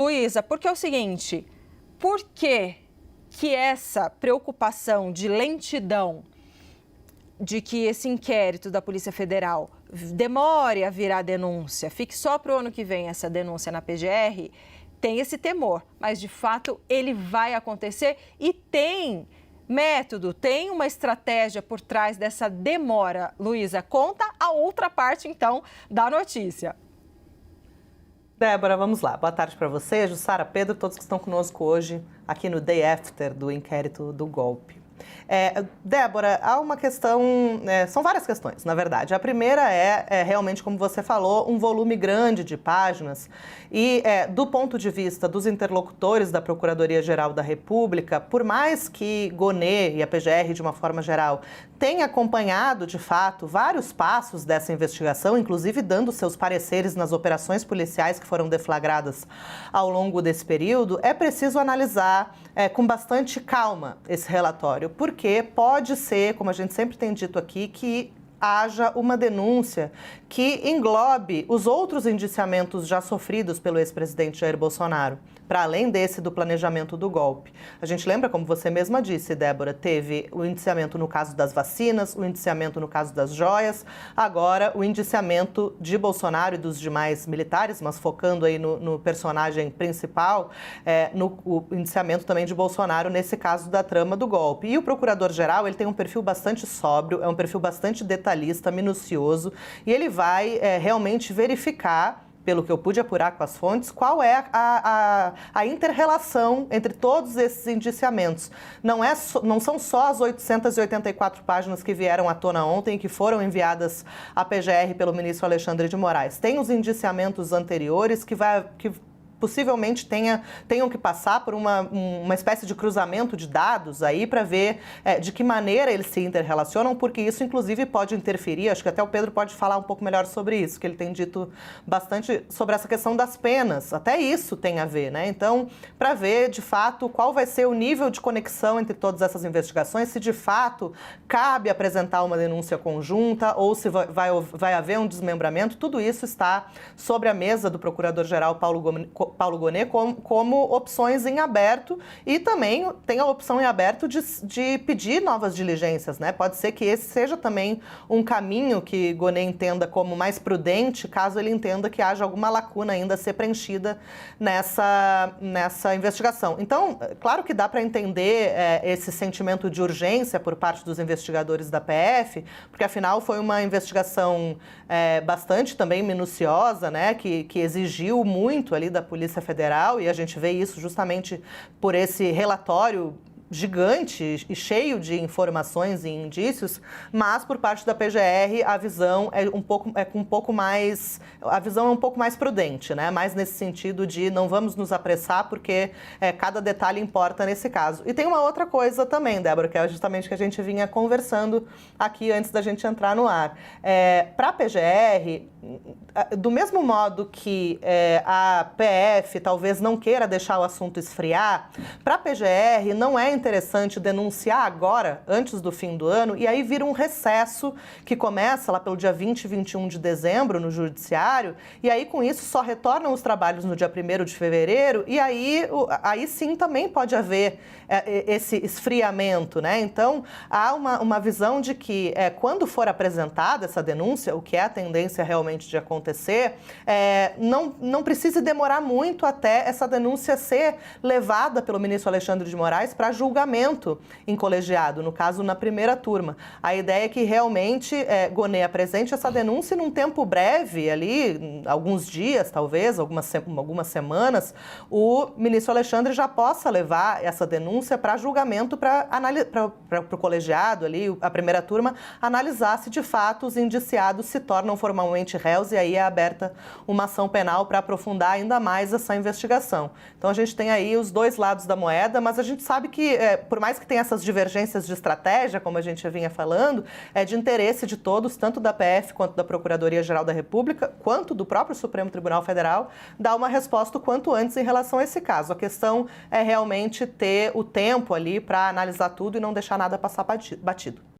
Luísa, porque é o seguinte, por que essa preocupação de lentidão, de que esse inquérito da Polícia Federal demore a virar denúncia, fique só para o ano que vem essa denúncia na PGR, tem esse temor, mas de fato ele vai acontecer e tem método, tem uma estratégia por trás dessa demora. Luísa, conta a outra parte então da notícia. Débora, vamos lá. Boa tarde para você, Jussara, Pedro, todos que estão conosco hoje aqui no Day After do inquérito do golpe. Débora, há uma questão, são várias questões, na verdade. A primeira é realmente, como você falou, um volume grande de páginas e, do ponto de vista dos interlocutores da Procuradoria-Geral da República, por mais que Gonê e a PGR, de uma forma geral, tenham acompanhado, de fato, vários passos dessa investigação, inclusive dando seus pareceres nas operações policiais que foram deflagradas ao longo desse período, é preciso analisar com bastante calma esse relatório, porque pode ser, como a gente sempre tem dito aqui, que haja uma denúncia que englobe os outros indiciamentos já sofridos pelo ex-presidente Jair Bolsonaro, para além desse do planejamento do golpe. A gente lembra, como você mesma disse, Débora, teve o indiciamento no caso das vacinas, o indiciamento no caso das joias, agora o indiciamento de Bolsonaro e dos demais militares, mas focando aí no personagem principal, o indiciamento também de Bolsonaro nesse caso da trama do golpe. E o procurador-geral, ele tem um perfil bastante sóbrio, é um perfil bastante detalhista, minucioso, e ele vai realmente verificar, pelo que eu pude apurar com as fontes, qual é a inter-relação entre todos esses indiciamentos. Não são só as 884 páginas que vieram à tona ontem e que foram enviadas à PGR pelo ministro Alexandre de Moraes. Tem os indiciamentos anteriores que possivelmente tenham que passar por uma espécie de cruzamento de dados aí para ver de que maneira eles se interrelacionam, porque isso, inclusive, pode interferir. Acho que até o Pedro pode falar um pouco melhor sobre isso, que ele tem dito bastante sobre essa questão das penas. Até isso tem a ver, né? Então, para ver, de fato, qual vai ser o nível de conexão entre todas essas investigações, se de fato cabe apresentar uma denúncia conjunta ou se vai haver um desmembramento, tudo isso está sobre a mesa do Procurador-Geral Paulo Gonê como opções em aberto, e também tem a opção em aberto de pedir novas diligências, né? Pode ser que esse seja também um caminho que Gonê entenda como mais prudente, caso ele entenda que haja alguma lacuna ainda a ser preenchida nessa investigação. Então, claro que dá para entender esse sentimento de urgência por parte dos investigadores da PF, porque afinal foi uma investigação bastante também minuciosa, né? Que exigiu muito ali da Polícia Federal, e a gente vê isso justamente por esse relatório gigante e cheio de informações e indícios, mas por parte da PGR a visão a visão é um pouco mais prudente, né? Mais nesse sentido de não vamos nos apressar porque cada detalhe importa nesse caso. E tem uma outra coisa também, Débora, que é justamente que a gente vinha conversando aqui antes da gente entrar no ar. Para a PGR, do mesmo modo que a PF talvez não queira deixar o assunto esfriar, para a PGR não é interessante denunciar agora, antes do fim do ano, e aí vira um recesso que começa lá pelo dia 20 e 21 de dezembro no Judiciário, e aí com isso só retornam os trabalhos no dia 1º de fevereiro, e aí sim também pode haver esse esfriamento, né? Então, há uma visão de que quando for apresentada essa denúncia, o que é a tendência realmente de acontecer, não precise demorar muito até essa denúncia ser levada pelo ministro Alexandre de Moraes para julgamento em colegiado, no caso, na primeira turma. A ideia é que realmente Gonê apresente essa denúncia e num tempo breve, ali, alguns dias, talvez, algumas semanas, o ministro Alexandre já possa levar essa denúncia para julgamento para o colegiado, ali, a primeira turma, analisar se de fato os indiciados se tornam formalmente réus, e aí é aberta uma ação penal para aprofundar ainda mais essa investigação. Então a gente tem aí os dois lados da moeda, mas a gente sabe que, por mais que tenha essas divergências de estratégia, como a gente já vinha falando, é de interesse de todos, tanto da PF quanto da Procuradoria-Geral da República, quanto do próprio Supremo Tribunal Federal, dar uma resposta o quanto antes em relação a esse caso. A questão é realmente ter o tempo ali para analisar tudo e não deixar nada passar batido.